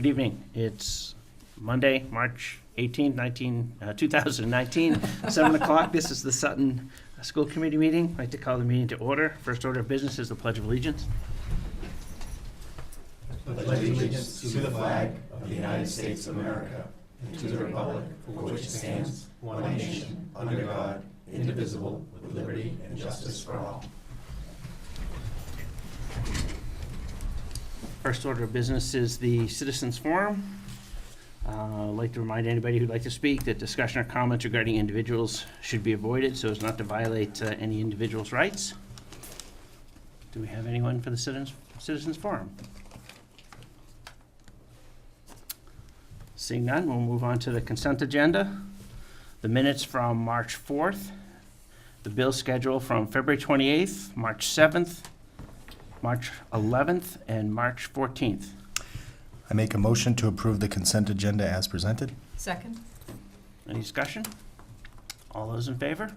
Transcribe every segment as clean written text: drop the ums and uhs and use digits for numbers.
Good evening. It's Monday, March 18th, 2019, 7 o'clock. This is the Sutton School Committee meeting. I'd like to call the meeting to order. First order of business is the Pledge of Allegiance. I pledge allegiance to the flag of the United States of America and to the republic for which it stands, one nation, under God, indivisible, with liberty and justice for all. First order of business is the Citizens Forum. I'd like to remind anybody who'd like to speak that discussion or comments regarding individuals should be avoided so as not to violate any individual's rights. Do we have anyone for the Citizens Forum? Seeing none, we'll move on to the consent agenda. The minutes from March 4th, the bill schedule from February 28th, March 7th, March 11th, and March 14th. I make a motion to approve the consent agenda as presented. Second. Any discussion? All those in favor?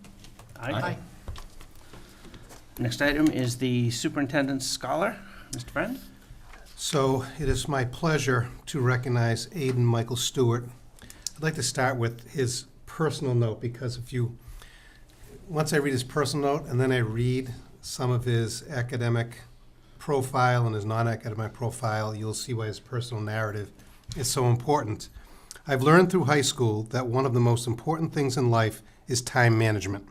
Aye. Next item is the Superintendent's Scholar. Mr. Friend? So it is my pleasure to recognize Aidan Michael Stewart. I'd like to start with his personal note because once I read his personal note and then I read some of his academic profile and his non-academic profile, you'll see why his personal narrative is so important. I've learned through high school that one of the most important things in life is time management.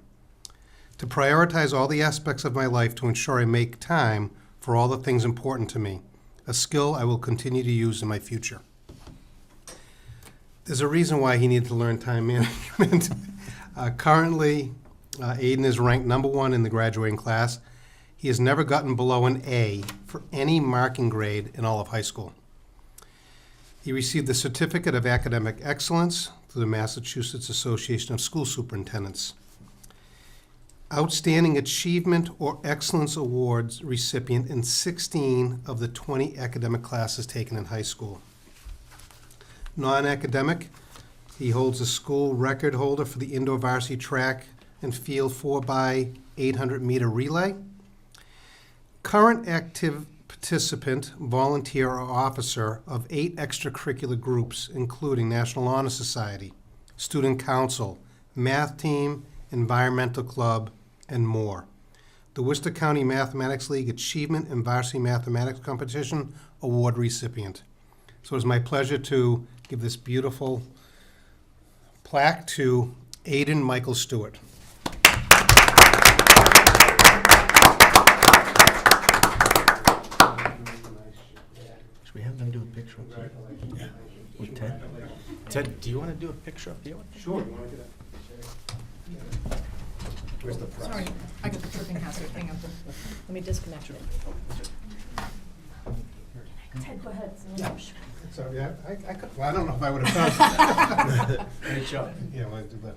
To prioritize all the aspects of my life to ensure I make time for all the things important to me, a skill I will continue to use in my future. There's a reason why he needed to learn time management. Currently, Aidan is ranked #1 in the graduating class. He has never gotten below an A for any marking grade in all of high school. He received the Certificate of Academic Excellence through the Massachusetts Association of School Superintendents. Outstanding Achievement or Excellence Awards recipient in 16 of the 20 academic classes taken in high school. Non-academic, he holds the school record holder for the indoor varsity track and field 4x800 meter relay. Current active participant, volunteer, or officer of 8 extracurricular groups, including National Honor Society, Student Council, Math Team, Environmental Club, and more. The Worcester County Mathematics League Achievement and Varsity Mathematics Competition Award recipient. So it's my pleasure to give this beautiful plaque to Aidan Michael Stewart. Should we have them do a picture up here? Yeah. With Ted? Ted, do you want to do a picture up here? Sure. Where's the press? Sorry, I got the tripping hazard. Hang on. Let me disconnect it. Ted, go ahead. So, yeah, I could, well, I don't know if I would have done. Great job. Yeah, well, I do that.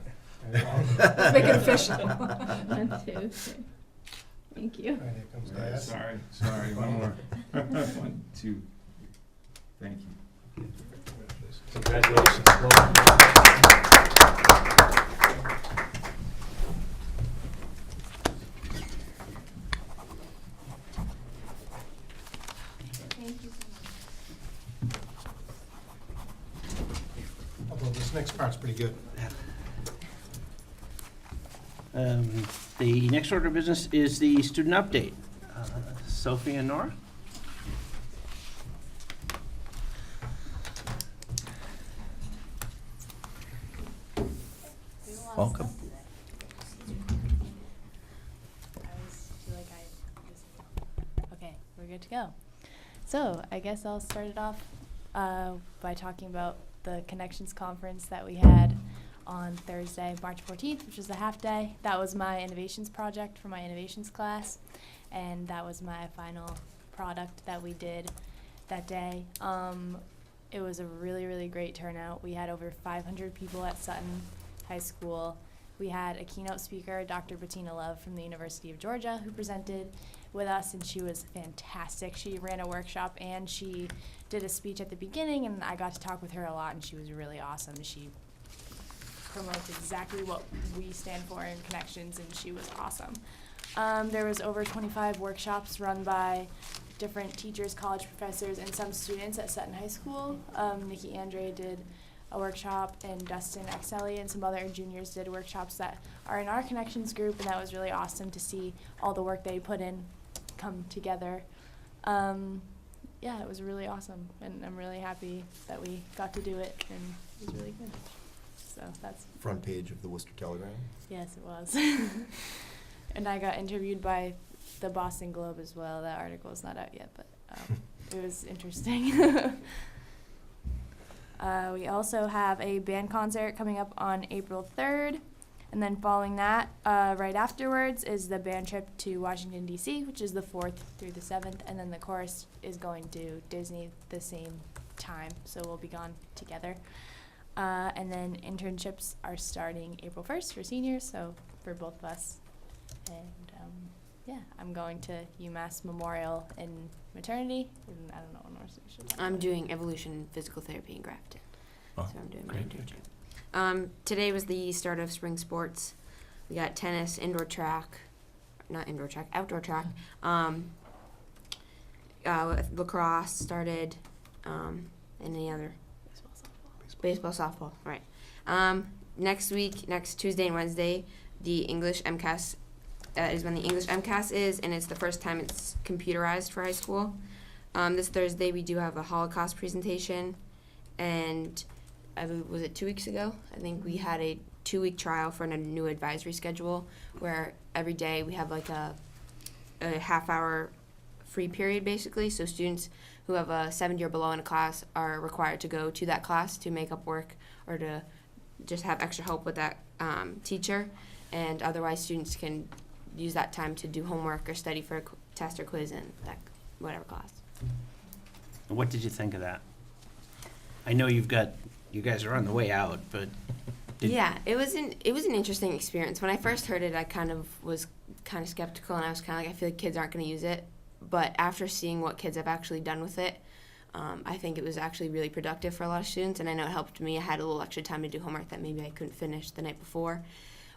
Let's make it official. 1, 2, 3. Thank you. All right, here comes Dad. Sorry, one more. 1, 2. Thank you. Congratulations. Thank you so Although this next part's pretty good. The next order of business is the student update. Sophie and Nora? Welcome. Okay, we're good to go. So I guess I'll start it off by talking about the Connections Conference that we had on Thursday, March 14th, which was a half day. That was my innovations project for my innovations class, and that was my final product that we did that day. It was a really, really great turnout. We had over 500 people at Sutton High School. We had a keynote speaker, Dr. Bettina Love from the University of Georgia, who presented with us, and she was fantastic. She ran a workshop and she did a speech at the beginning, and I got to talk with her a lot, and she was really awesome. She promotes exactly what we stand for in Connections, and she was awesome. There was over 25 workshops run by different teachers, college professors, and some students at Sutton High School. Nikki Andre did a workshop, and Dustin Exelli and some other juniors did workshops that are in our connections group, and that was really awesome to see all the work they put in come together. Yeah, it was really awesome, and I'm really happy that we got to do it, and it was really good. So that's Front page of the Worcester Telegram. yes, it was. And I got interviewed by the Boston Globe as well. That article is not out yet, but it was interesting. We also have a band concert coming up on April 3rd. And then following that, right afterwards, is the band trip to Washington, D.C., which is the 4th through the 7th. And then the chorus is going to Disney the same time, so we'll be gone together. And then internships are starting April 1st for seniors, so for both of us. And yeah, I'm going to UMass Memorial in maternity, and I don't know what else we should talk I'm about. doing evolution, physical therapy in Grafton. Oh, So I'm doing my great. internship. Today was the start of spring sports. We got tennis, outdoor track. Lacrosse started, and any other baseball, softball, right. Next week, next Tuesday and Wednesday, the English MCAS is when the English MCAS is, and it's the first time it's computerized for high school. This Thursday we do have a Holocaust presentation, and was it 2 weeks ago? I think we had a 2-week trial for a new advisory schedule where every day we have like a half-hour free period basically, so students who have a 70 or below in a class are required to go to that class to make up work or to just have extra help with that teacher, and otherwise students can use that time to do homework or study for a test or quiz in that whatever class. What did you think of that? I know you guys are on the way out, but Yeah, it was an interesting experience. When I first heard it, I was kind of skeptical, and I was kind of like, I feel like kids aren't going to use it. But after seeing what kids have actually done with it, I think it was actually really productive for a lot of students, and I know it helped me. I had a little extra time to do homework that maybe I couldn't finish the night before.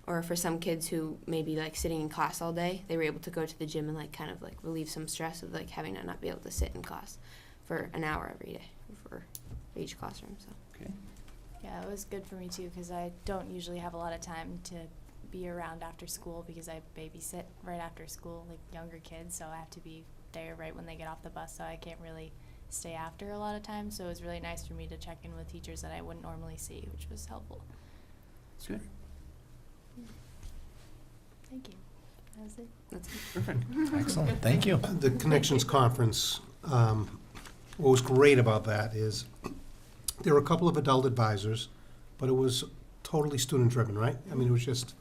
Or for some kids who maybe like sitting in class all day, they were able to go to the gym and like kind of like relieve some stress of like having to not be able to sit in class for an hour every day for each classroom. So. okay. Yeah, it was good for me too, because I don't usually have a lot of time to be around after school because I babysit right after school, like younger kids, so I have to be there right when they get off the bus, so I can't really stay after a lot of times. So it was really nice for me to check in with teachers that I wouldn't normally see, which was helpful. Good. Thank you. That was it. That's it. Perfect. Excellent, thank you. The Connections Conference, what was great about that is there were a couple of adult advisors, but it was totally student-driven, right? I mean, it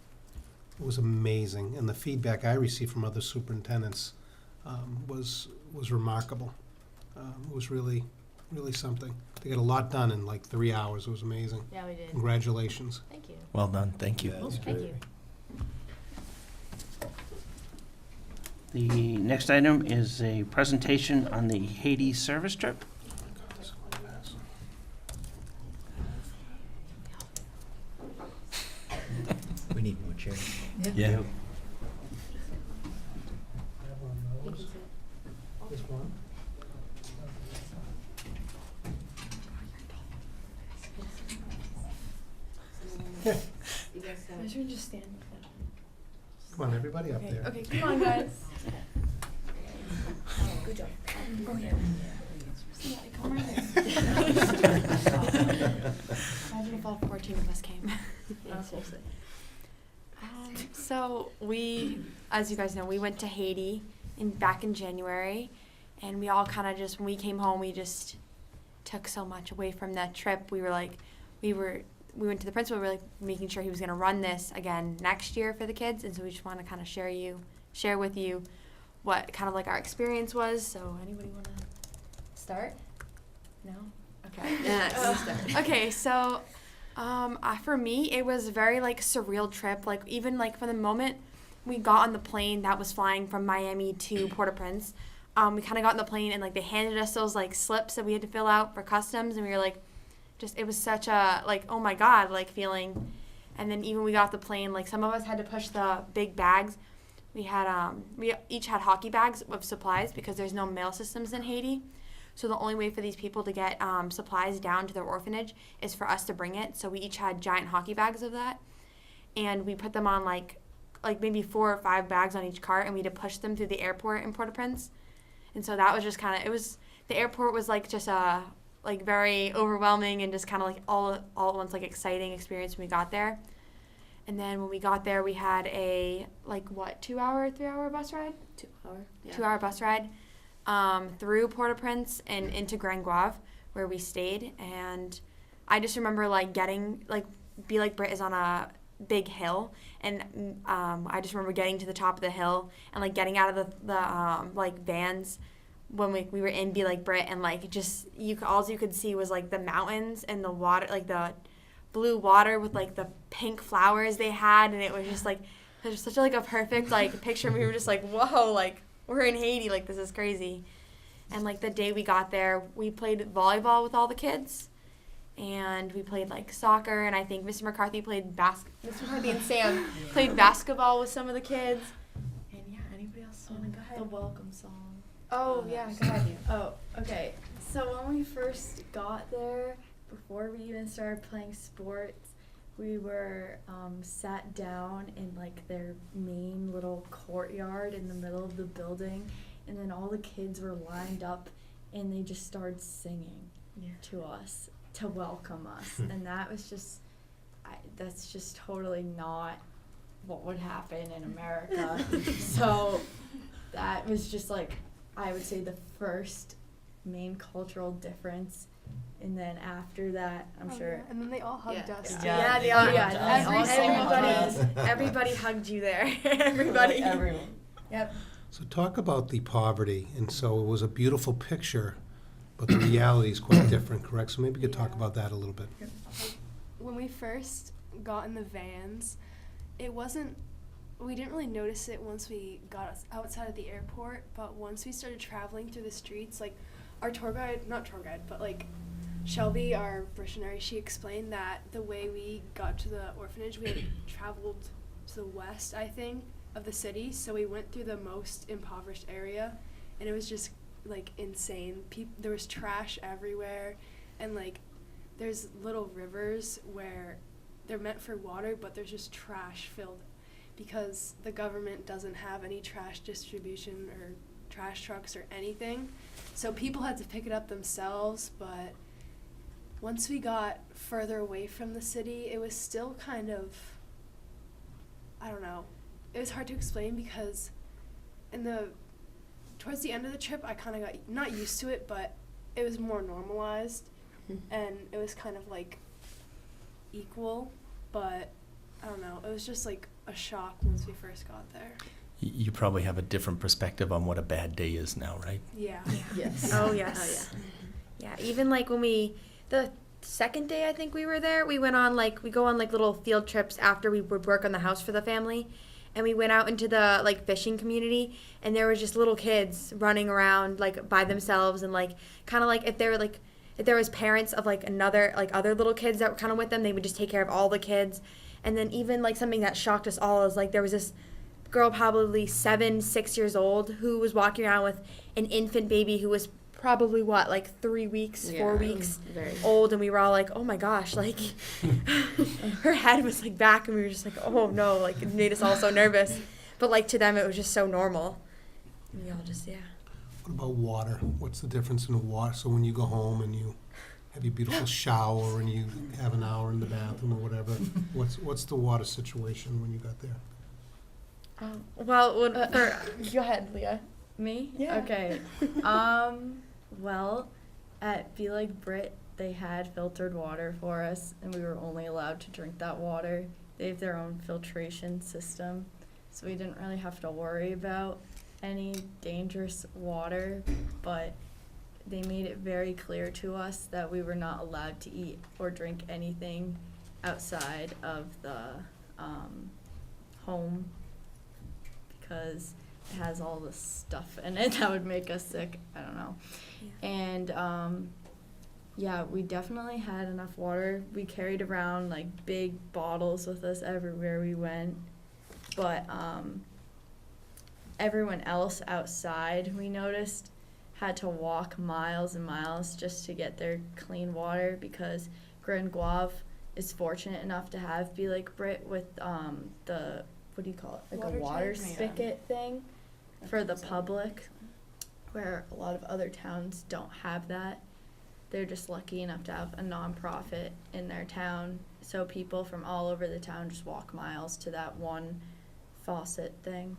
was amazing, and the feedback I received from other superintendents was remarkable. It was really, really something. They got a lot done in like 3 hours. It was amazing. Yeah, we did. Congratulations. Thank you. Well done, thank you. Thank you. The next item is a presentation on the Haiti service trip. We need more chairs. Yeah. Should we just stand? Come on, everybody up there. Okay, come on, guys. Good job. Go here. Yeah, come right there. Imagine if all 14 of us came. So we, as you guys know, we went to Haiti back in January, and we all kind of just, when we came home, we just took so much away from that trip. We went to the principal, we were like making sure he was going to run this again next year for the kids, and so we just want to kind of share with you what kind of like our experience was. So anybody want to start? No? Okay. Okay, so for me, it was a very like surreal trip. Like even like from the moment we got on the plane that was flying from Miami to Port-au-Prince, we kind of got on the plane and like they handed us those like slips that we had to fill out for customs, and we were like, it was such a like, oh my God, like feeling. And then even we got off the plane, like some of us had to push the big bags we each had hockey bags of supplies because there's no mail systems in Haiti. So the only way for these people to get supplies down to their orphanage is for us to bring it. So we each had giant hockey bags of that, and we put them on like maybe 4 or 5 bags on each cart, and we had to push them through the airport in Port-au-Prince. And so that was just kind of, the airport was like just a like very overwhelming and just kind of like all at once like exciting experience when we got there. And then when we got there, we had a 2-hour, 3-hour bus ride? 2 hour. Yeah. 2-hour bus ride through Port-au-Prince and into Grand Guave, where we stayed. And I just remember Be Like Brit is on a big hill, and I just remember getting to the top of the hill and like getting out of the vans when we were in Be Like Brit, and like just all you could see was like the mountains and the water, like the blue water with like the pink flowers they had, and it was just like such a perfect like picture. We were just like, whoa, like we're in Haiti, like this is crazy. And like the day we got there, we played volleyball with all the kids, and we played like soccer, and I think Mr. McCarthy played Mr. McCarthy and Sam played basketball with some of the kids. And yeah, anybody else want to go ahead? The welcome song. Oh yeah, go ahead. Oh, okay. So when we first got there, before we even started playing sports, we were sat down in like their main little courtyard in the middle of the building, and then all the kids were lined up, and they just started singing to us to welcome us, and that was just, that's just totally not what would happen in America. So that was just like, I would say the first main cultural difference. And then after that, I'm sure. Yeah. And then they all hugged us. Yeah, they all. Yeah, everybody hugged you there. Everybody. Everyone. Yep. So talk about the poverty, and so it was a beautiful picture, but the reality is quite different, correct? So maybe you could talk about that a little bit. When we first got in the vans, we didn't really notice it once we got outside of the airport, but once we started traveling through the streets, like our Shelby, our missionary, she explained that the way we got to the orphanage, we had traveled to the west, I think, of the city, so we went through the most impoverished area, and it was just like insane. There was trash everywhere, and like there's little rivers where they're meant for water, but there's just trash filled because the government doesn't have any trash distribution or trash trucks or anything, so people had to pick it up themselves. But once we got further away from the city, it was still kind of, I don't know, it was hard to explain because towards the end of the trip, I kind of got not used to it, but it was more normalized, and it was kind of like equal, but I don't know, it was just like a shock once we first got there. You probably have a different perspective on what a bad day is now, right? Yeah. Yes. Oh yes. Oh yeah. Yeah. Even like when the second day I think we were there, we go on little field trips after we would work on the house for the family, and we went out into the like fishing community, and there was just little kids running around like by themselves, and like kind of like if there was parents of like other little kids that were kind of with them, they would just take care of all the kids. And then even like something that shocked us all is like there was this girl probably 6 years old who was walking around with an infant baby who was probably 3 weeks, 4 weeks old, and we were all like, oh my gosh, like her head was like back, and we were just like, oh no, like it made us all so nervous. But like to them it was just so normal. And we all just What about water? What's the difference in the water? So when you go home and you have your beautiful shower and you have an hour in the bathroom or whatever, what's the water situation when you got there? Well, go ahead, Leah. Me? Yeah. Okay. Well, at Be Like Brit, they had filtered water for us, and we were only allowed to drink that water. They have their own filtration system, so we didn't really have to worry about any dangerous water, but they made it very clear to us that we were not allowed to eat or drink anything outside of the home, because it has all this stuff in it that would make us sick. I don't know. Yeah. And yeah, we definitely had enough water. We carried around like big bottles with us everywhere we went. But everyone else outside, we noticed, had to walk miles and miles just to get their clean water, because Grand Guave is fortunate enough to have Be Like Brit with the, what do you call it, like Water a water tank? spigot thing for the public, where a lot of other towns don't have that. They're just lucky enough to have a nonprofit in their town, so people from all over the town just walk miles to that one faucet thing.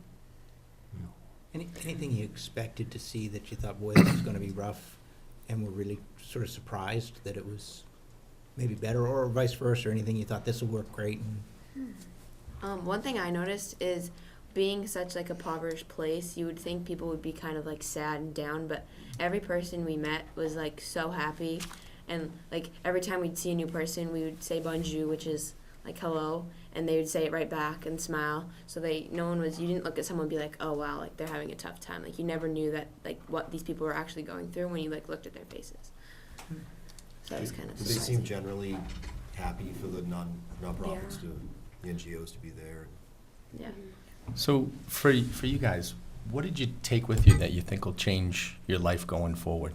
Anything you expected to see that you thought, boy, this is going to be rough, and were really sort of surprised that it was maybe better, or vice versa, or anything you thought this will work great? One thing I noticed is being such like a impoverished place, you would think people would be kind of like sad and down, but every person we met was like so happy, and like every time we'd see a new person, we would say bonjour, which is like hello, and they would say it right back and smile. So you didn't look at someone and be like, oh wow, like they're having a tough time. Like you never knew that like what these people were actually going through when you like looked at their faces. So it was kind of Do they surprising. seem generally happy for the nonprofits the NGOs to be there? Yeah. So for you guys, what did you take with you that you think will change your life going forward?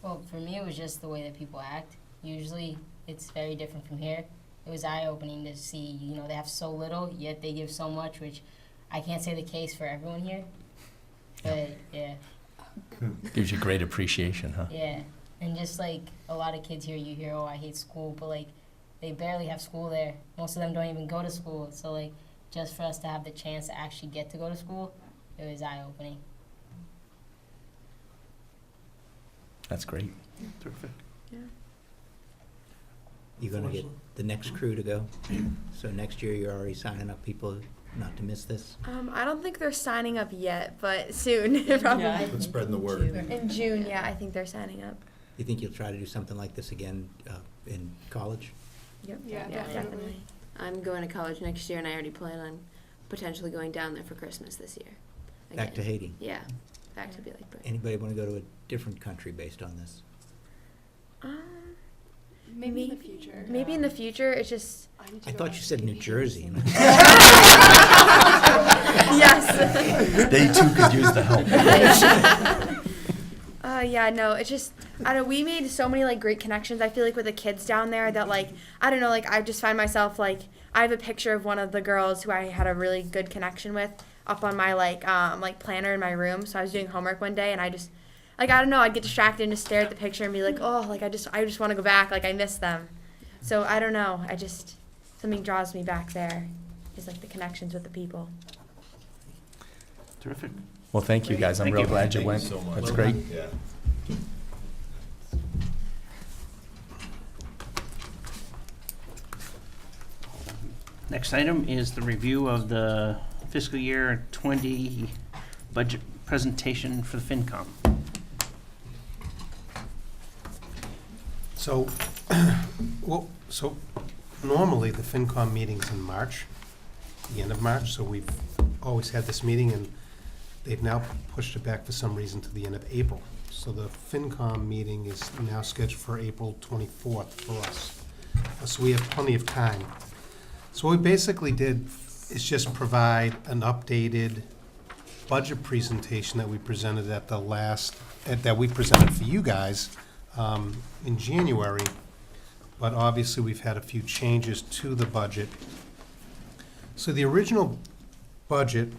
Well, for me, it was just the way that people act. Usually, it's very different from here. It was eye-opening to see, they have so little, yet they give so much, which I can't say the case for everyone here. But, yeah. Gives you great appreciation, huh? Yeah. And just, like, a lot of kids here, you hear, oh, I hate school, but, like, they barely have school there. Most of them don't even go to school. So, like, just for us to have the chance to actually get to go to school, it was eye-opening. That's great. Terrific. You're going to get the next crew to go? So next year, you're already signing up people not to miss this? I don't think they're signing up yet, but soon, probably. But spreading the word. In June, yeah, I think they're signing up. You think you'll try to do something like this again in college? Yep. Yeah, Definitely. I'm going to college next year, and I already plan on potentially going down there for Christmas this year. Back to Haiti? Yeah, back to Be Like Brit. Anybody want to go to a different country based on this? Maybe in the future. Maybe in the future. It's just. I thought you said New Jersey. Yes. They too could use the help. Yeah, no, it's just, I don't know, we made so many, like, great connections, I feel like, with the kids down there that, like, I don't know, like, I just find myself, like, I have a picture of one of the girls who I had a really good connection with up on my, like, planner in my room. So I was doing homework one day, and I just, like, I don't know, I'd get distracted and just stare at the picture and be like, oh, like, I just want to go back, like, I miss them. So I don't know, something draws me back there, is, like, the connections with the people. Terrific. Well, thank you guys. I'm Thank real you. glad you Thank went. you so much. That's great. Yeah. Next item is the review of the fiscal year 20 budget presentation for the FinCom. So, so normally the FinCom meeting's in March, the end of March, so we've always had this meeting, and they've now pushed it back for some reason to the end of April. So the FinCom meeting is now scheduled for April 24th for us. So we have plenty of time. So what we basically did is just provide an updated budget presentation that we presented at the last, that we presented for you guys in January. But obviously, we've had a few changes to the budget. So the original budget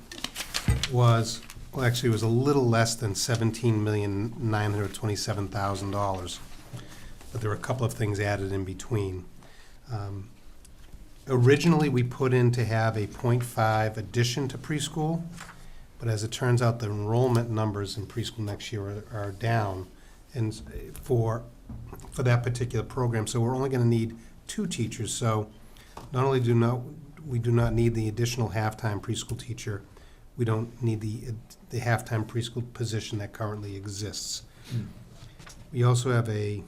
was, well, actually, it was a little less than $17,927,000. But there were a couple of things added in between. Originally, we put in to have a 0.5 addition to preschool, but as it turns out, the enrollment numbers in preschool next year are down, and for that particular program. So we're only going to need 2 teachers. So not only do we not need the additional half-time preschool teacher, we don't need the half-time preschool position that currently exists. We also have an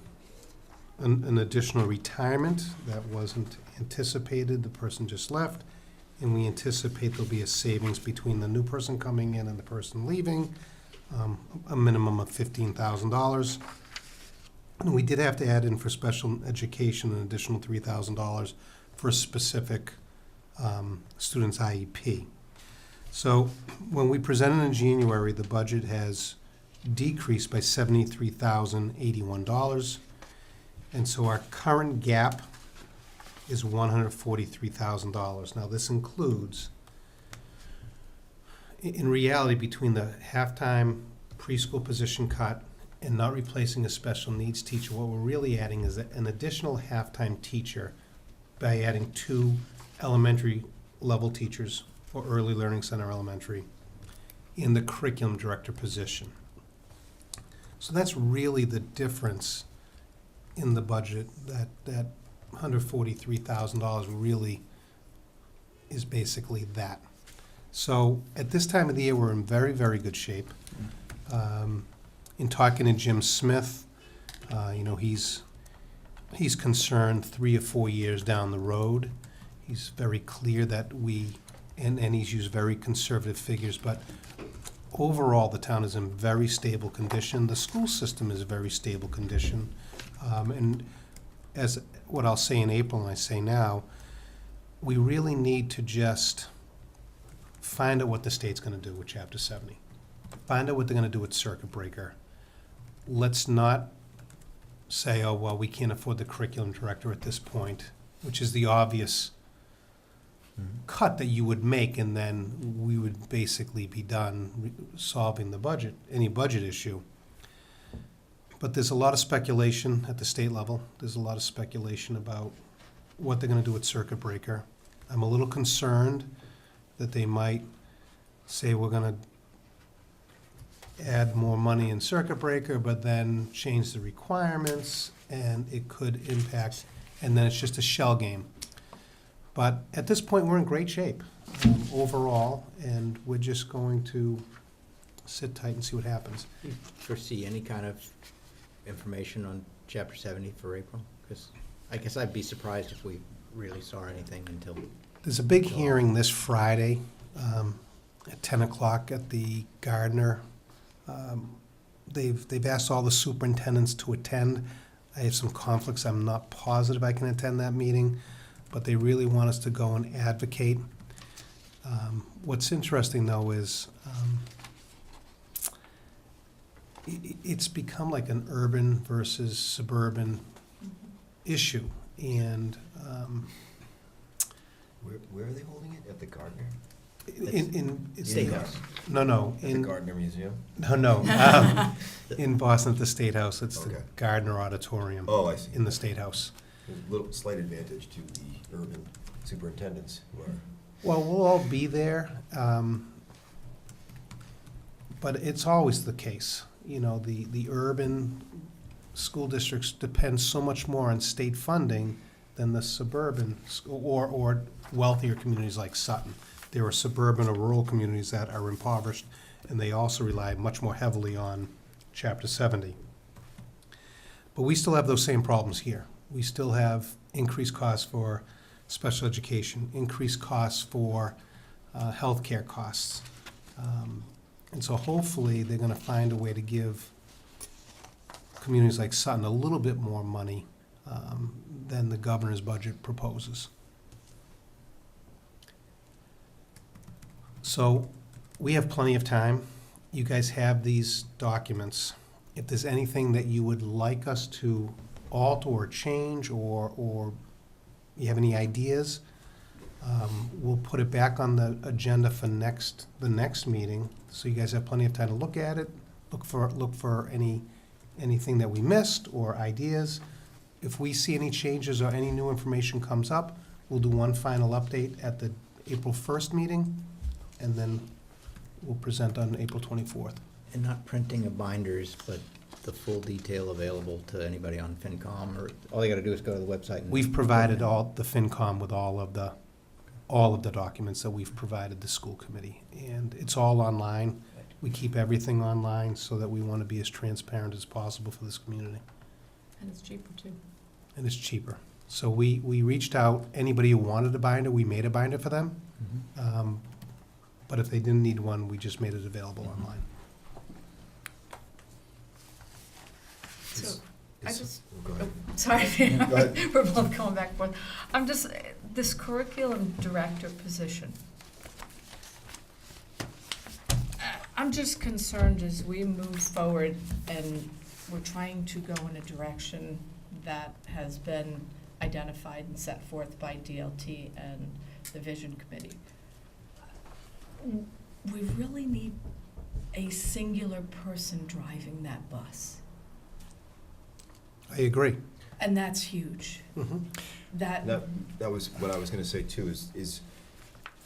additional retirement that wasn't anticipated. The person just left, and we anticipate there'll be a savings between the new person coming in and the person leaving, a minimum of $15,000. And we did have to add in for special education an additional $3,000 for a specific student's IEP. So when we presented in January, the budget has decreased by $73,081. And so our current gap is $143,000. Now, this includes, in reality, between the halftime preschool position cut and not replacing a special needs teacher, what we're really adding is an additional halftime teacher by adding 2 elementary level teachers for Early Learning Center Elementary in the curriculum director position. So that's really the difference in the budget, that $143,000 really is basically that. So at this time of the year, we're in very, very good shape. In talking to Jim Smith, he's concerned 3 or 4 years down the road. He's very clear that and he's used very conservative figures, but overall, the town is in very stable condition. The school system is very stable condition. And as what I'll say in April and I say now, we really need to just find out what the state's going to do with Chapter 70. Find out what they're going to do with Circuit Breaker. Let's not say, oh, well, we can't afford the curriculum director at this point, which is the obvious cut that you would make, and then we would basically be done solving the budget, any budget issue. But there's a lot of speculation at the state level. There's a lot of speculation about what they're going to do with Circuit Breaker. I'm a little concerned that they might say we're going to add more money in Circuit Breaker, but then change the requirements, and it could impact, and then it's just a shell game. But at this point, we're in great shape overall, and we're just going to sit tight and see what happens. Do you foresee any kind of information on Chapter 70 for April? Because I guess I'd be surprised if we really saw anything until... There's a big hearing this Friday at 10 o'clock at the Gardner. They've asked all the superintendents to attend. I have some conflicts. I'm not positive I can attend that meeting, but they really want us to go and advocate. What's interesting, though, is it's become like an urban versus suburban issue. And Where are they holding it? At the Gardner? in State House. No. At the Gardner Museum? No. In Boston at the State House. It's the Okay. Gardner Auditorium Oh, I see. in the State House. There's a little slight advantage to the urban superintendents who are. Well, we'll all be there, but it's always the case. The urban school districts depend so much more on state funding than the suburban or wealthier communities like Sutton. There are suburban or rural communities that are impoverished, and they also rely much more heavily on Chapter 70. But we still have those same problems here. We still have increased costs for special education, increased costs for healthcare costs. And so hopefully they're going to find a way to give communities like Sutton a little bit more money than the governor's budget proposes. So we have plenty of time. You guys have these documents. If there's anything that you would like us to alter or change, or you have any ideas, we'll put it back on the agenda for the next meeting, so you guys have plenty of time to look at it, look for anything that we missed or ideas. If we see any changes or any new information comes up, we'll do one final update at the April 1st meeting, and then we'll present on April 24th. And not printing of binders, but the full detail available to anybody on FinCom, or all they gotta do is go to the website and... We've provided all the FinCom with all of the documents that we've provided the school committee, and it's all online. We keep everything online so that we want to be as transparent as possible for this community. And it's cheaper too. And it's cheaper. So we reached out, anybody who wanted a binder, we made a binder for them. Mhm. But if they didn't need one, we just made it available Mhm. online. So, I just, Go ahead. sorry, Go ahead. we're both going back and forth. I'm just, this curriculum director position, I'm just concerned as we move forward and we're trying to go in a direction that has been identified and set forth by DLT and the Vision Committee. We really need a singular person driving that bus. I agree. And that's huge. Mhm. That was what I was gonna say too, is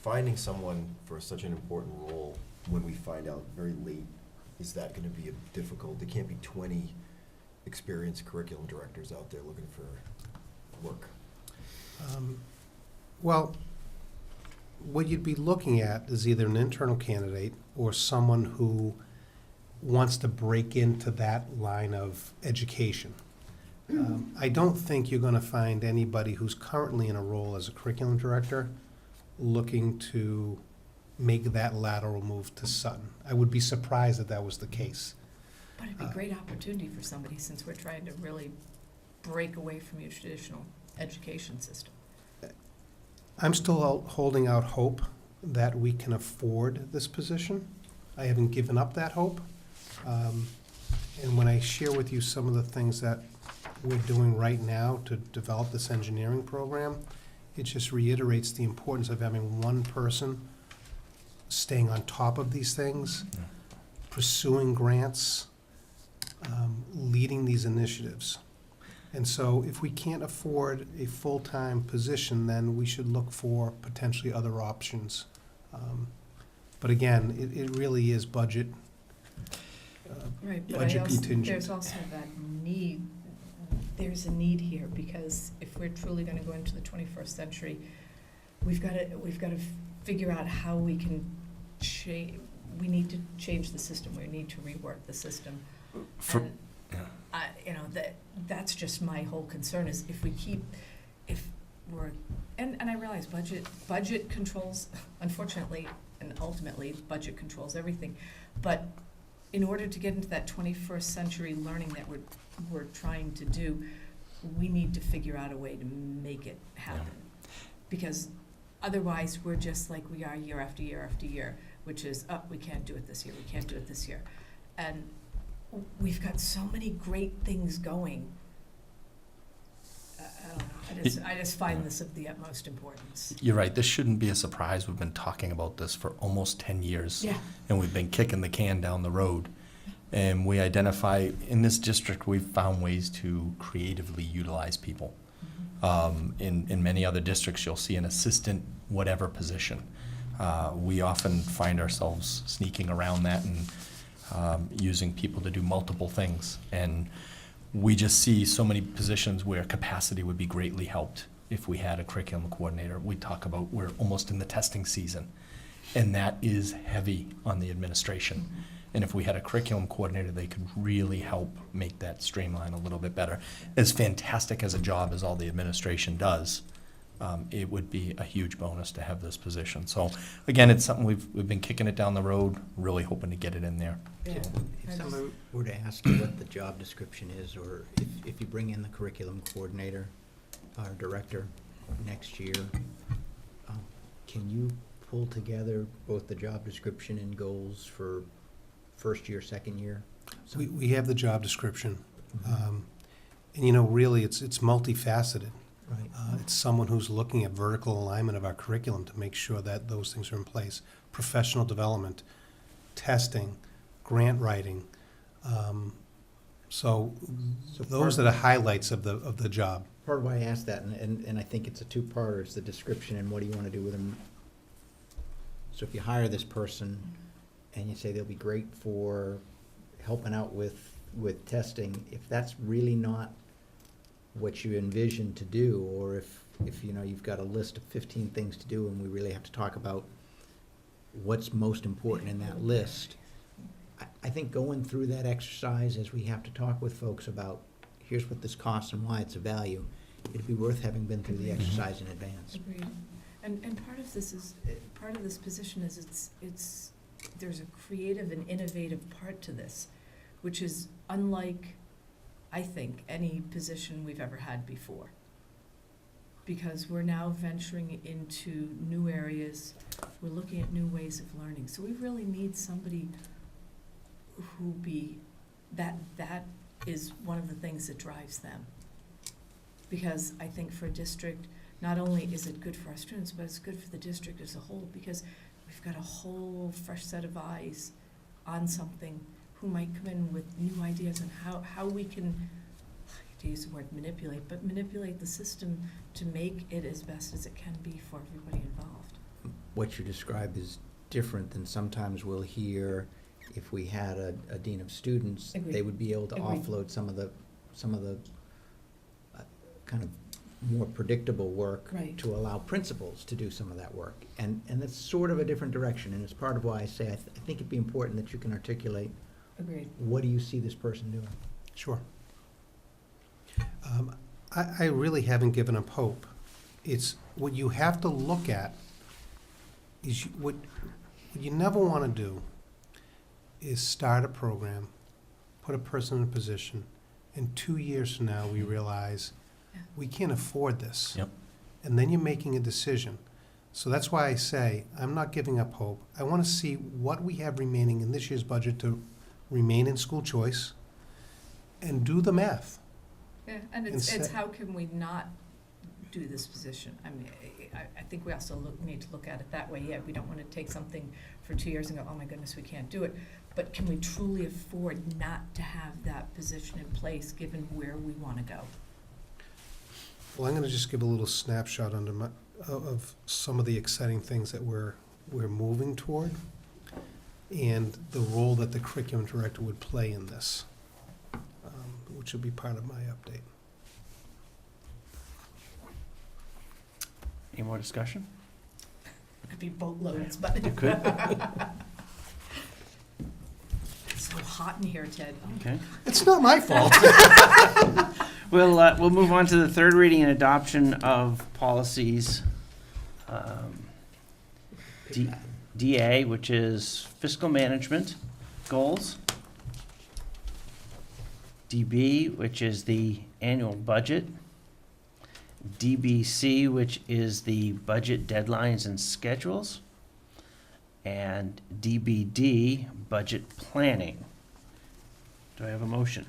finding someone for such an important role when we find out very late, is that gonna be difficult? There can't be 20 experienced curriculum directors out there looking for work. Well, what you'd be looking at is either an internal candidate or someone who wants to break into that line of education. I don't think you're gonna find anybody who's currently in a role as a curriculum director looking to make that lateral move to Sutton. I would be surprised if that was the case. But it'd be a great opportunity for somebody since we're trying to really break away from your traditional education system. I'm still holding out hope that we can afford this position. I haven't given up that hope. And when I share with you some of the things that we're doing right now to develop this engineering program, it just reiterates the importance of having one person staying on top of these things, pursuing grants, leading these initiatives. And so if we can't afford a full-time position, then we should look for potentially other options. But again, it really is budget, Right, but budget there's contingent. also that need, there's a need here, because if we're truly gonna go into the 21st century, we've gotta figure out how we can we need to change the system, we need to rework the system. And that's just my whole concern, is if I realize budget controls, unfortunately, and ultimately, budget controls everything, but in order to get into that 21st century learning that we're trying to do, we need to figure out a way to make it happen. Because otherwise, we're just like we are year after year after year, which is, we can't do it this year, we can't do it this year. And we've got so many great things going. I don't know, I just find this of the utmost importance. You're right, this shouldn't be a surprise. We've been talking about this for almost 10 years. Yeah. And we've been kicking the can down the road. And we identify, in this district, we've found ways to creatively utilize people. In many other districts, you'll see an assistant whatever position. We often find ourselves sneaking around that and using people to do multiple things. And we just see so many positions where capacity would be greatly helped if we had a curriculum coordinator. We talk about we're almost in the testing season, and that is heavy on the administration. And if we had a curriculum coordinator, they could really help make that streamline a little bit better. As fantastic as a job as all the administration does, it would be a huge bonus to have this position. So again, it's something we've been kicking it down the road, really hoping to get it in there. Yeah. If someone were to ask you what the job description is, or if you bring in the curriculum coordinator or director next year, can you pull together both the job description and goals for first year, second year? We have the job description. And really, it's multifaceted. Right. It's someone who's looking at vertical alignment of our curriculum to make sure that those things are in place. Professional development, testing, grant writing. So those are the highlights of the job. Part of why I asked that, and I think it's a two-parter, it's the description and what do you want to do with them. So if you hire this person and you say they'll be great for helping out with testing, if that's really not what you envision to do, or if you've got a list of 15 things to do and we really have to talk about what's most important in that list, I think going through that exercise as we have to talk with folks about here's what this costs and why it's a value, it'd be worth having been through the exercise in advance. Agreed. And part of this position is there's a creative and innovative part to this, which is unlike, I think, any position we've ever had before. Because we're now venturing into new areas, we're looking at new ways of learning. So we really need somebody that is one of the things that drives them. Because I think for a district, not only is it good for our students, but it's good for the district as a whole, because we've got a whole fresh set of eyes on something who might come in with new ideas on how we can, to use the word manipulate, but manipulate the system to make it as best as it can be for everybody involved. What you describe is different than sometimes we'll hear if we had a dean of students. Agreed. They would be able to Agreed. offload some of the kind of more predictable work Right. to allow principals to do some of that work. And that's sort of a different direction, and it's part of why I say I think it'd be important that you can articulate, Agreed. what do you see this person doing? Sure. I really haven't given up hope. It's, what you have to look at is, what you never want to do is start a program, put a person in a position, and 2 years from now, we realize Yeah. we can't afford this. Yep. And then you're making a decision. So that's why I say, I'm not giving up hope. I want to see what we have remaining in this year's budget to remain in school choice and do the math. Yeah, and And it's set- how can we not do this position? I mean, I think we also need to look at it that way. Yeah, we don't want to take something for 2 years and go, oh my goodness, we can't do it. But can we truly afford not to have that position in place, given where we want to go? Well, I'm going to just give a little snapshot of some of the exciting things that we're moving toward, and the role that the curriculum director would play in this, which will be part of my update. Any more discussion? It could be boatloads, but. It could. It's so hot in here, Ted. Oh. Okay. It's not my fault. We'll move on to the third reading and adoption of policies. DA, which is fiscal management goals. DB, which is the annual budget. DBC, which is the budget deadlines and schedules. And DBD, budget planning. Do I have a motion?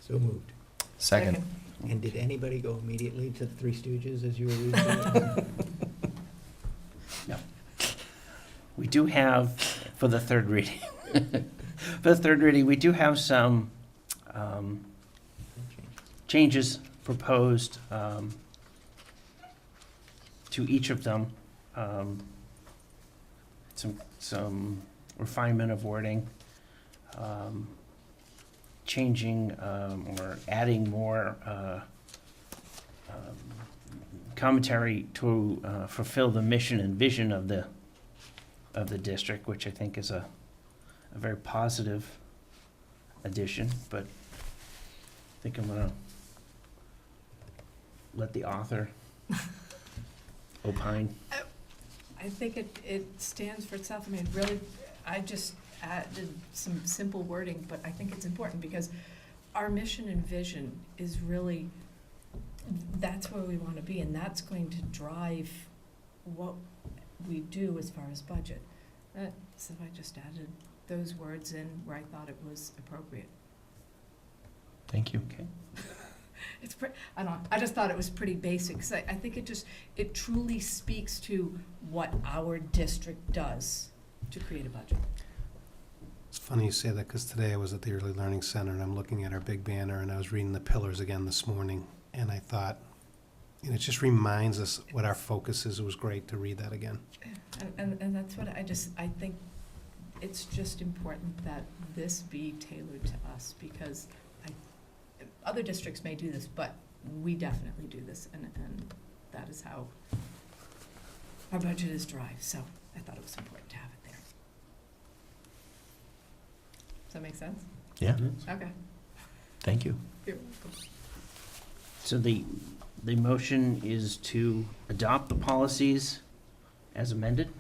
So moved. Second. And did anybody go immediately to the Three Stooges as you were reading it? No. We do have, for the third reading, we do have some changes proposed to each of them. Some refinement of wording, changing or adding more commentary to fulfill the mission and vision of the district, which I think is a very positive addition, but I think I'm gonna let the author opine. I think it stands for itself. I mean, really, I just added some simple wording, but I think it's important because our mission and vision is really, that's where we want to be, and that's going to drive what we do as far as budget. So I just added those words in where I thought it was appropriate. Thank you. Okay. I don't know, I just thought it was pretty basic, 'cause I think it truly speaks to what our district does to create a budget. It's funny you say that, because today I was at the Early Learning Center, and I'm looking at our big banner, and I was reading the pillars again this morning, and I thought, it just reminds us what our focus is. It was great to read that again. And that's what I think it's just important that this be tailored to us, because other districts may do this, but we definitely do this, and that is how our budget is derived, so I thought it was important to have it there. Does that make sense? Yeah, Okay. thank you. You're welcome. So the motion is to adopt the policies as amended.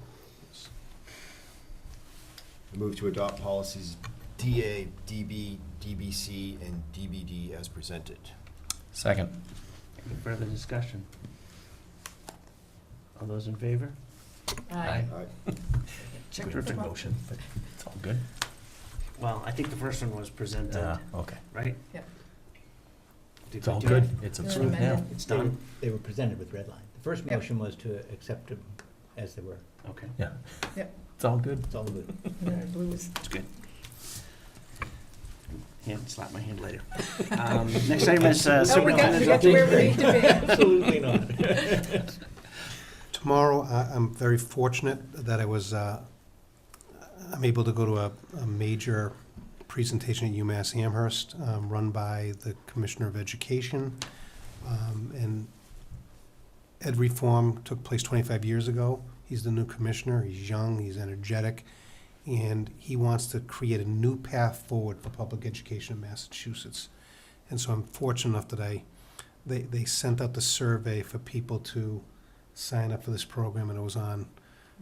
I move to adopt policies DA, DB, DBC, and DBD as presented. Second. Any further discussion? All those in favor? Aye. Aye. Terrific motion, but it's all good. Well, I think the first one was presented, Okay. right? Yeah. Did It's we all do good. it? It's They're approved now. amended. It's done? They were presented with red line. The first Yep. motion was to accept them as they were. Okay, Yeah. Yep. It's all good. It's all good. And then blue is that's good. Slap my hand later. Next item is Oh, we superintendent's got to where we update. need to be. Absolutely not. Tomorrow, I'm very fortunate that I'm able to go to a major presentation at UMass Amherst, run by the Commissioner of Education. And Ed reform took place 25 years ago. He's the new commissioner. He's young, he's energetic, and he wants to create a new path forward for public education in Massachusetts. And so I'm fortunate enough that they sent out the survey for people to sign up for this program, and it was on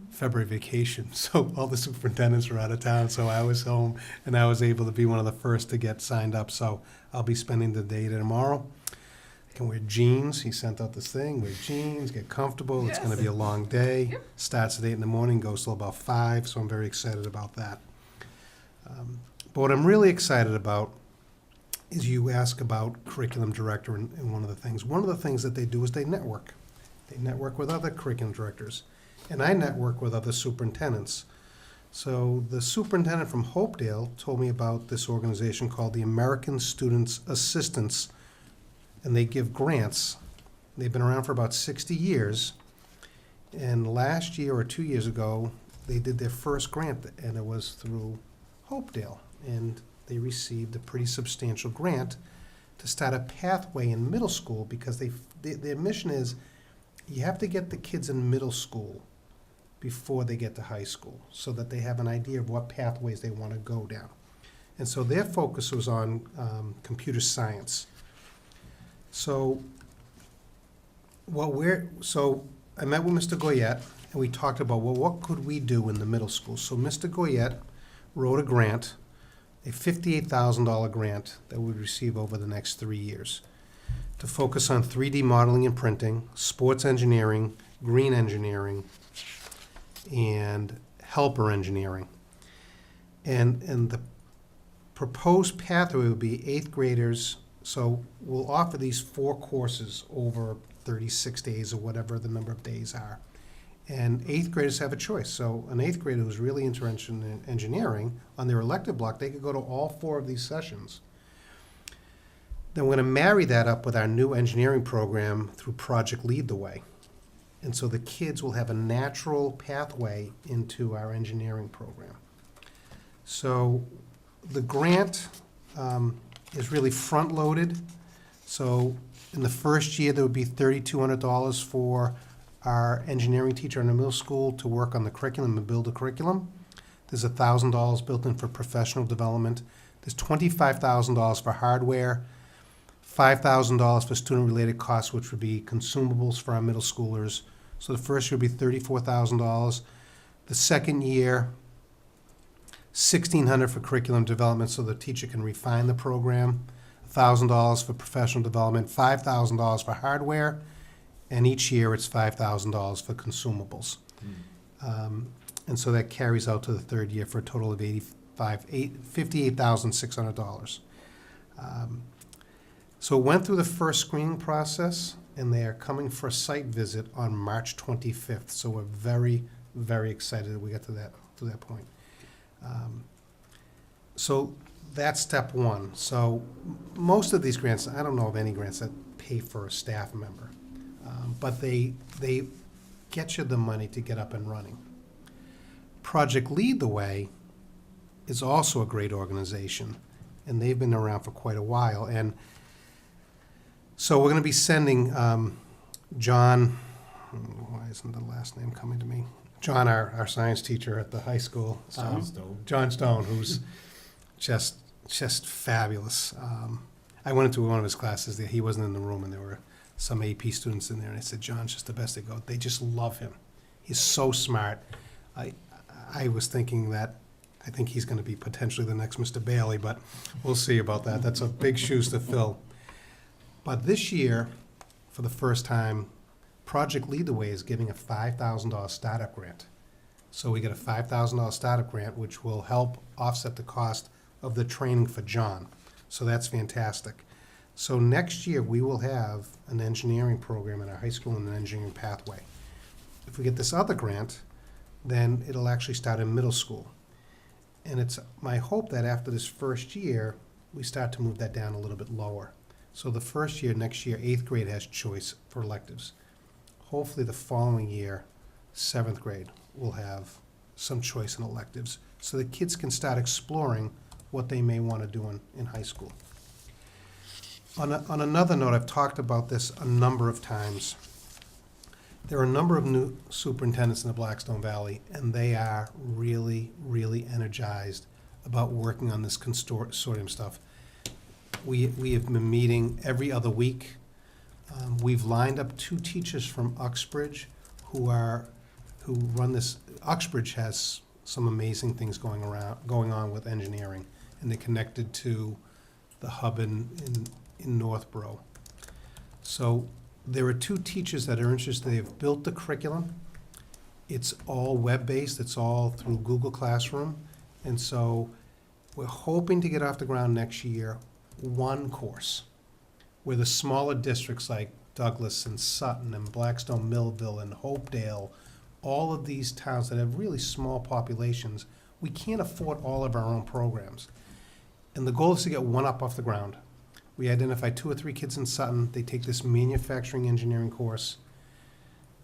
February vacation. So all the superintendents were out of town, so I was home, and I was able to be one of the first to get signed up. So I'll be spending the day there tomorrow. I can wear jeans. He sent out this thing, wear jeans, get comfortable. It's gonna be a long day. Starts at 8 in the morning, goes till about 5, so I'm very excited about that. But what I'm really excited about is you ask about curriculum director and one of the things that they do is they network. They network with other curriculum directors, and I network with other superintendents. So the superintendent from Hopedale told me about this organization called the American Students Assistance, and they give grants. They've been around for about 60 years, and last year or 2 years ago, they did their first grant, and it was through Hopedale, and they received a pretty substantial grant to start a pathway in middle school, because their mission is you have to get the kids in middle school before they get to high school, so that they have an idea of what pathways they want to go down. And so their focus was on computer science. So I met with Mr. Goyette, and we talked about, well, what could we do in the middle school? So Mr. Goyette wrote a grant, a $58,000 grant that we would receive over the next 3 years, to focus on 3D modeling and printing, sports engineering, green engineering, and helper engineering. And the proposed pathway would be 8th graders. So we'll offer these 4 courses over 36 days or whatever the number of days are. And 8th graders have a choice. So an 8th grader who's really interested in engineering, on their elective block, they could go to all 4 of these sessions. Then we're going to marry that up with our new engineering program through Project Lead the Way. And so the kids will have a natural pathway into our engineering program. So the grant is really front-loaded. So in the first year, there would be $3,200 for our engineering teacher in the middle school to work on the curriculum and build a curriculum. There's $1,000 built in for professional development. There's $25,000 for hardware, $5,000 for student-related costs, which would be consumables for our middle schoolers. So the first year would be $34,000. The second year, $1,600 for curriculum development, so the teacher can refine the program, $1,000 for professional development, $5,000 for hardware, and each year it's $5,000 for consumables. And so that carries out to the third year for a total of $58,600. So it went through the first screening process, and they are coming for a site visit on March 25th. So we're very, very excited that we got to that point. So that's step one. So most of these grants, I don't know of any grants that pay for a staff member, but they get you the money to get up and running. Project Lead the Way is also a great organization, and they've been around for quite a while. And so we're going to be sending John, why isn't the last name coming to me? John, our science teacher at the high school. John Stone, who's just fabulous. I went into one of his classes there. He wasn't in the room, and there were some AP students in there, and I said, John's just the best. They just love him. He's so smart. I was thinking that I think he's going to be potentially the next Mr. Bailey, but we'll see about that. That's a big shoes to fill. But this year, for the first time, Project Lead the Way is giving a $5,000 startup grant. So we get a $5,000 startup grant, which will help offset the cost of the training for John. So that's fantastic. So next year, we will have an engineering program in our high school and an engineering pathway. If we get this other grant, then it'll actually start in middle school. And it's my hope that after this first year, we start to move that down a little bit lower. So the first year, next year, 8th grade has choice for electives. Hopefully the following year, 7th grade, will have some choice in electives, so the kids can start exploring what they may want to do in high school. On another note, I've talked about this a number of times. There are a number of new superintendents in the Blackstone Valley, and they are really, really energized about working on this consortium stuff. We have been meeting every other week. We've lined up 2 teachers from Uxbridge who run this. Uxbridge has some amazing things going on with engineering, and they're connected to the hub in Northborough. So there are 2 teachers that are interested. They've built the curriculum. It's all web-based. It's all through Google Classroom. And so we're hoping to get off the ground next year, 1 course, where the smaller districts like Douglas and Sutton and Blackstone Millville and Hopedale, all of these towns that have really small populations, we can't afford all of our own programs. And the goal is to get 1 up off the ground. We identify 2 or 3 kids in Sutton. They take this manufacturing engineering course.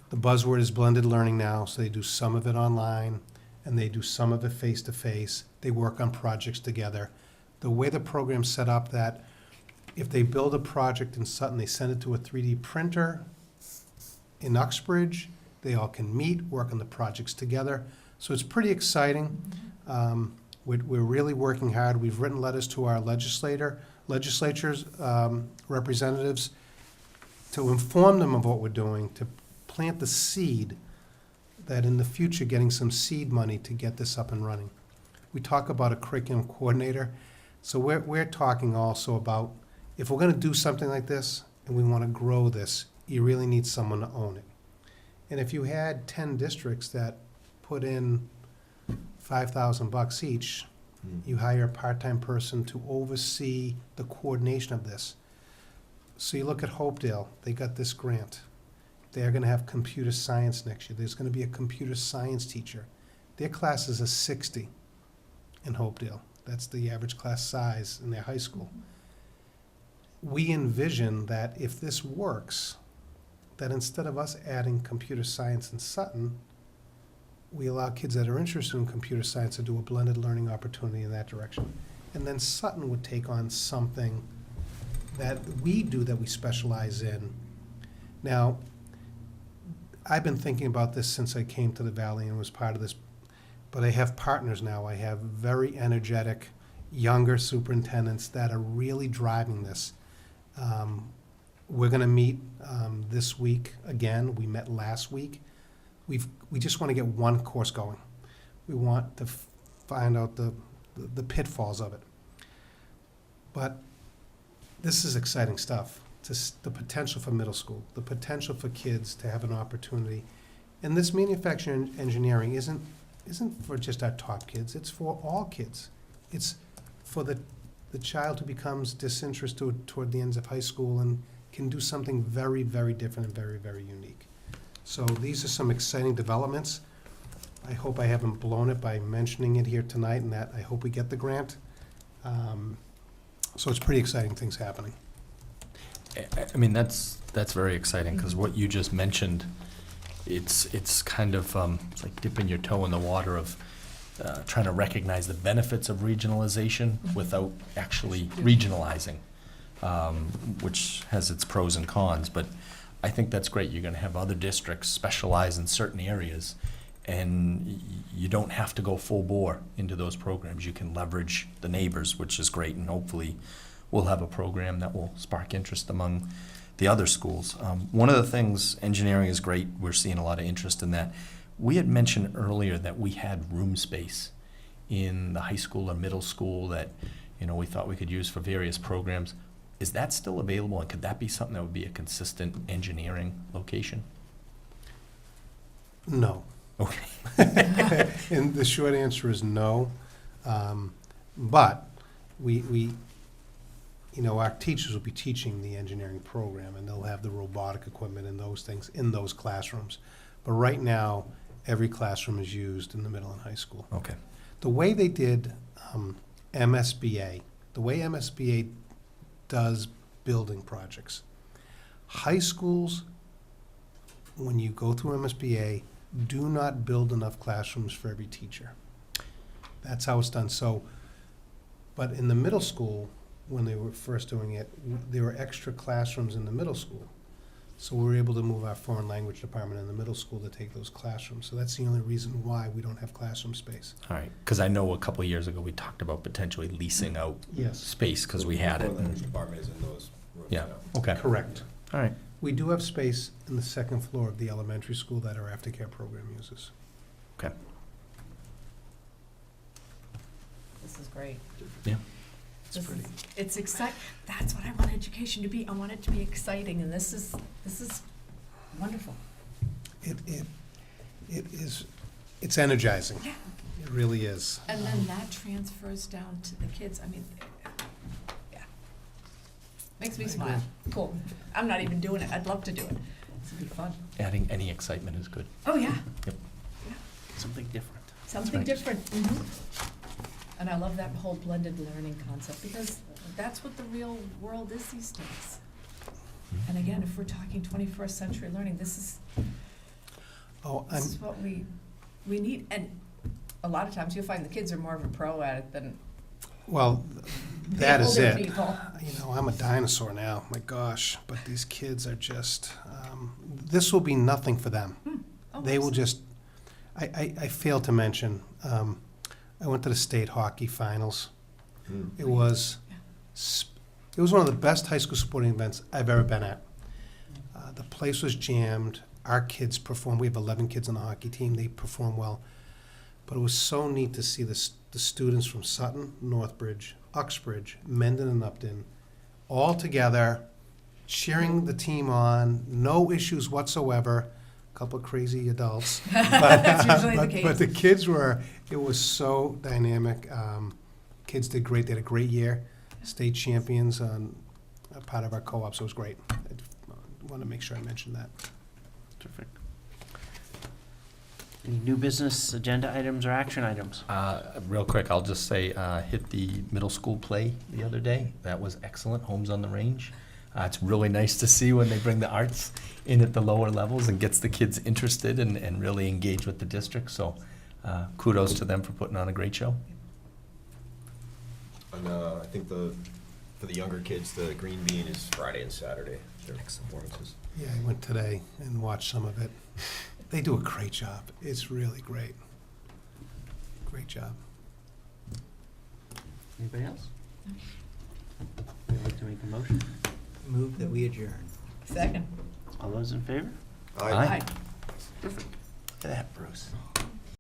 The buzzword is blended learning now, so they do some of it online, and they do some of it face-to-face. They work on projects together. The way the program's set up, that if they build a project in Sutton, they send it to a 3D printer in Uxbridge. They all can meet, work on the projects together. So it's pretty exciting. We're really working hard. We've written letters to our legislatures, representatives, to inform them of what we're doing, to plant the seed that in the future, getting some seed money to get this up and running. We talk about a curriculum coordinator. So we're talking also about, if we're going to do something like this and we want to grow this, you really need someone to own it. And if you had 10 districts that put in $5,000 each, you hire a part-time person to oversee the coordination of this. So you look at Hopedale, they got this grant. They're going to have computer science next year. There's going to be a computer science teacher. Their classes are 60 in Hopedale. That's the average class size in their high school. We envision that if this works, that instead of us adding computer science in Sutton, we allow kids that are interested in computer science to do a blended learning opportunity in that direction. And then Sutton would take on something that we do that we specialize in. Now, I've been thinking about this since I came to the Valley and was part of this, but I have partners now. I have very energetic, younger superintendents that are really driving this. We're going to meet this week again. We met last week. We just want to get 1 course going. We want to find out the pitfalls of it. But this is exciting stuff. The potential for middle school, the potential for kids to have an opportunity. And this manufacturing engineering isn't for just our top kids. It's for all kids. It's for the child who becomes disinterested toward the ends of high school and can do something very, very different and very, very unique. So these are some exciting developments. I hope I haven't blown it by mentioning it here tonight, and that I hope we get the grant. So it's pretty exciting things happening. I mean, that's very exciting, because what you just mentioned, it's kind of it's like dipping your toe in the water of trying to recognize the benefits of regionalization without actually regionalizing, which has its pros and cons. But I think that's great. You're going to have other districts specialize in certain areas, and you don't have to go full bore into those programs. You can leverage the neighbors, which is great, and hopefully we'll have a program that will spark interest among the other schools. One of the things, engineering is great. We're seeing a lot of interest in that. We had mentioned earlier that we had room space in the high school or middle school that, we thought we could use for various programs. Is that still available, and could that be something that would be a consistent engineering location? No. Okay. And the short answer is no. But we, our teachers will be teaching the engineering program, and they'll have the robotic equipment and those things in those classrooms. But right now, every classroom is used in the middle and high school. Okay. The way they did MSBA, the way MSBA does building projects, high schools, when you go through MSBA, do not build enough classrooms for every teacher. That's how it's done. So, but in the middle school, when they were first doing it, there were extra classrooms in the middle school. So we were able to move our foreign language department in the middle school to take those classrooms. So that's the only reason why we don't have classroom space. All right, because I know a couple of years ago, we talked about potentially leasing out Yes. space because we had it. The language department is in those rooms Yeah, now. okay. Correct. All right. We do have space in the second floor of the elementary school that our aftercare program uses. Okay. This is great. Yeah. It's exciting. That's what I want education to be. I want it to be exciting, and this is wonderful. It's energizing. Yeah. It really is. And then that transfers down to the kids. I mean, yeah. Makes me smile. Cool. I'm not even doing it. I'd love to do it. It's be fun. Adding any excitement is good. Oh, yeah. Yep. Something different. Something right. different. And I love that whole blended learning concept, because that's what the real world is these days. And again, if we're talking 21st century learning, this is what we need. And a lot of times you'll find the kids are more of a pro at it than Well, the that is older it. people. I'm a dinosaur now, my gosh, but these kids are just, this will be nothing for them. Oh, They will just, I failed to mention, I went to the state hockey finals. It was one of the best high school sporting events I've ever been at. The place was jammed. Our kids performed. We have 11 kids on the hockey team. They perform well. But it was so neat to see the students from Sutton, Northbridge, Uxbridge, Mendon, and Upton all together, cheering the team on. No issues whatsoever. A couple of crazy adults. That's usually the case. But the kids it was so dynamic. Kids did great. They had a great year. State champions on a part of our co-op, so it was great. I want to make sure I mentioned that. Terrific. Any new business agenda items or action items? Real quick, I'll just say, hit the middle school play the other day. That was excellent. Homes on the Range. It's really nice to see when they bring the arts in at the lower levels and gets the kids interested and really engage with the district. So kudos to them for putting on a great show. And I think for the younger kids, the Green Bean is Friday and Saturday, their performances. Yeah, I went today and watched some of it. They do a great job. It's really great. Great job. Anybody else? Would you like to make a motion? Move that we adjourn. Second. All those in favor? Aye. Perfect. Look at that, Bruce.